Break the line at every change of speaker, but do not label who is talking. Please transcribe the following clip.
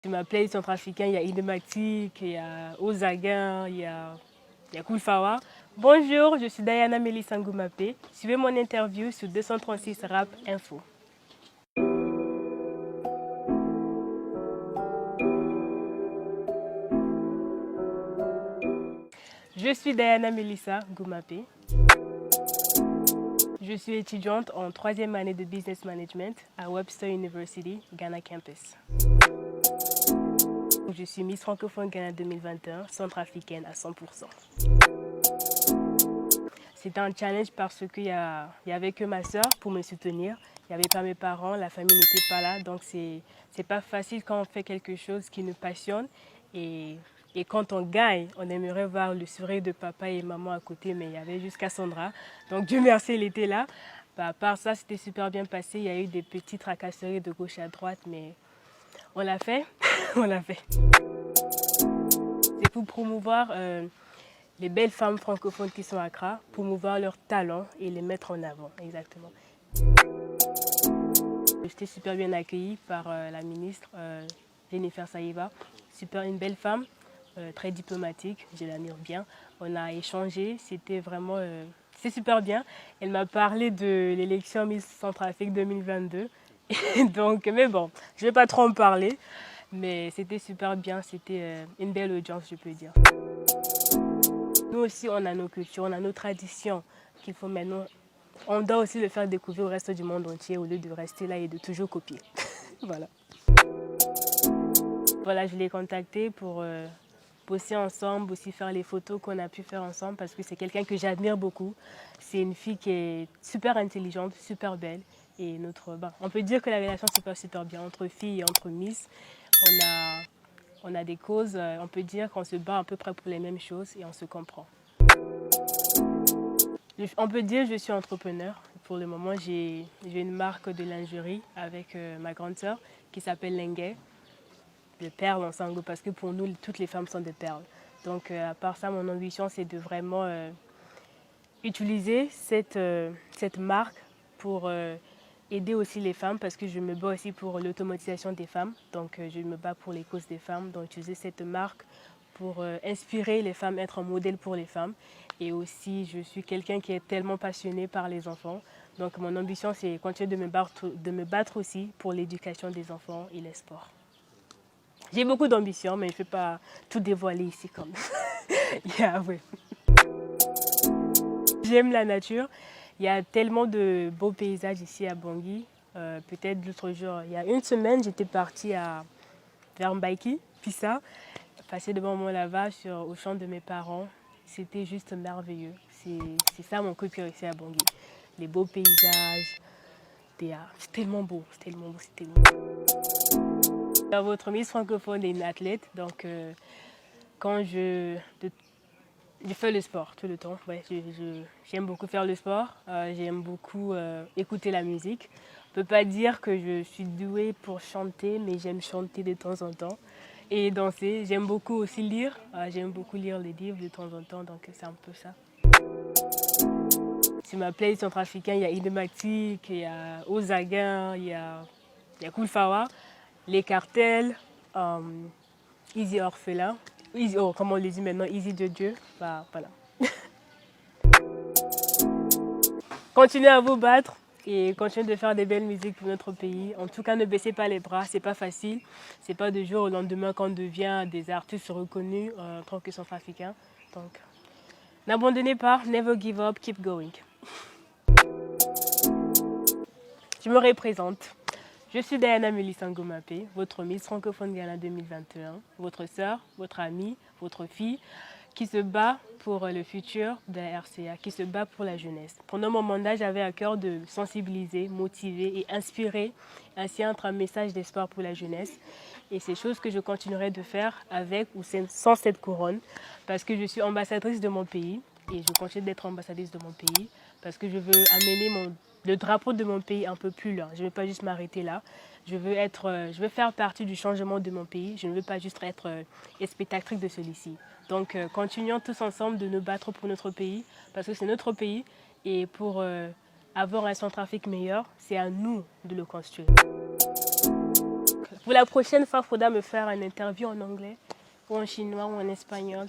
Sur ma playlist centrafricaine, il y a Idematic, il y a Ozaguin, il y a Koulfawa. Bonjour, je suis Diana Melissa Ngoumapé. Suivez mon interview sur 236 Rap Info. Je suis Diana Melissa Ngoumapé. Je suis étudiante en 3e année de Business Management à Webster University, Ghana Campus. Je suis Miss Francophone Ghana 2021, centrafricaine à 100%. C'était un challenge parce qu'il y avait que ma soeur pour me soutenir. Il n'y avait pas mes parents, la famille n'était pas là. Donc c'est pas facile quand on fait quelque chose qui nous passionne. Et quand on gagne, on aimerait voir le sourire de papa et maman à côté, mais il y avait juste Cassandra. Donc Dieu merci, elle était là. À part ça, c'était super bien passé. Il y a eu des petites tracasseries de gauche à droite, mais on l'a fait. On l'a fait. C'est pour promouvoir les belles femmes francophones qui sont à Accra, promouvoir leurs talents et les mettre en avant, exactement. J'étais super bien accueillie par la ministre Jennifer Saïva, une belle femme, très diplomatique, je l'admire bien. On a échangé, c'était vraiment c'est super bien. Elle m'a parlé de l'élection Miss Centrafrique 2022, donc, mais bon, je ne vais pas trop en parler, mais c'était super bien, c'était une belle audience, je peux dire. Nous aussi, on a nos cultures, on a nos traditions qu'il faut maintenant. On doit aussi le faire découvrir au reste du monde entier au lieu de rester là et de toujours copier. Voilà. Voilà, je l'ai contacté pour bosser ensemble, aussi faire les photos qu'on a pu faire ensemble parce que c'est quelqu'un que j'admire beaucoup. C'est une fille qui est super intelligente, super belle. Et on peut dire que la relation se passe super bien entre filles et entre Miss. On a des causes, on peut dire qu'on se bat à peu près pour les mêmes choses et on se comprend. On peut dire que je suis entrepreneur. Pour le moment, j'ai une marque de lingerie avec ma grande sœur qui s'appelle Lengue, de perles en sango, parce que pour nous, toutes les femmes sont des perles. Donc, à part ça, mon ambition, c'est de vraiment utiliser cette marque pour aider aussi les femmes, parce que je me bats aussi pour l'automatisation des femmes. Donc, je me bats pour les causes des femmes. Donc, utiliser cette marque pour inspirer les femmes, être un modèle pour les femmes. Et aussi, je suis quelqu'un qui est tellement passionné par les enfants. Donc, mon ambition, c'est continuer de me battre aussi pour l'éducation des enfants et les sports. J'ai beaucoup d'ambition, mais je ne peux pas tout dévoiler ici comme yeah, ouais. J'aime la nature. Il y a tellement de beaux paysages ici à Bangui. Peut-être l'autre jour, il y a une semaine, j'étais partie vers Mbaïki, Pissa, passer devant mon lavage au champ de mes parents. C'était juste merveilleux. C'est ça mon coup de cœur ici à Bangui. Les beaux paysages. C'est tellement beau, c'est tellement beau, c'est tellement beau. Votre Miss francophone est une athlète, donc quand je fais le sport tout le temps. Ouais, j'aime beaucoup faire le sport, j'aime beaucoup écouter la musique. On ne peut pas dire que je suis douée pour chanter, mais j'aime chanter de temps en temps et danser. J'aime beaucoup aussi lire, j'aime beaucoup lire les livres de temps en temps, donc c'est un peu ça. Sur ma playlist centrafricaine, il y a Idematic, il y a Ozaguin, il y a Koulfawa, Les Cartels, Easy Orphelin, comme on le dit maintenant, Easy de Dieu. Bah, voilà. Continuez à vous battre et continuez de faire des belles musiques pour notre pays. En tout cas, ne baissez pas les bras, c'est pas facile. C'est pas du jour au lendemain qu'on devient des artistes reconnus en tant que centrafricains. Donc, n'abandonnez pas, never give up, keep going. Je me représente. Je suis Diana Melissa Ngoumapé, votre Miss Francophone Ghana 2021, votre sœur, votre amie, votre fille, qui se bat pour le futur de la RCA, qui se bat pour la jeunesse. Pendant mon mandat, j'avais à cœur de sensibiliser, motiver et inspirer, ainsi un message d'espoir pour la jeunesse. Et c'est chose que je continuerai de faire avec ou sans cette couronne, parce que je suis ambassadrice de mon pays et je continue d'être ambassadrice de mon pays, parce que je veux amener le drapeau de mon pays un peu plus loin. Je ne veux pas juste m'arrêter là. Je veux faire partie du changement de mon pays. Je ne veux pas juste être spectatrice de celui-ci. Donc, continuons tous ensemble de nous battre pour notre pays, parce que c'est notre pays. Et pour avoir un Centrafrique meilleur, c'est à nous de le construire. Pour la prochaine fois, il faudra me faire une interview en anglais, ou en chinois, ou en espagnol.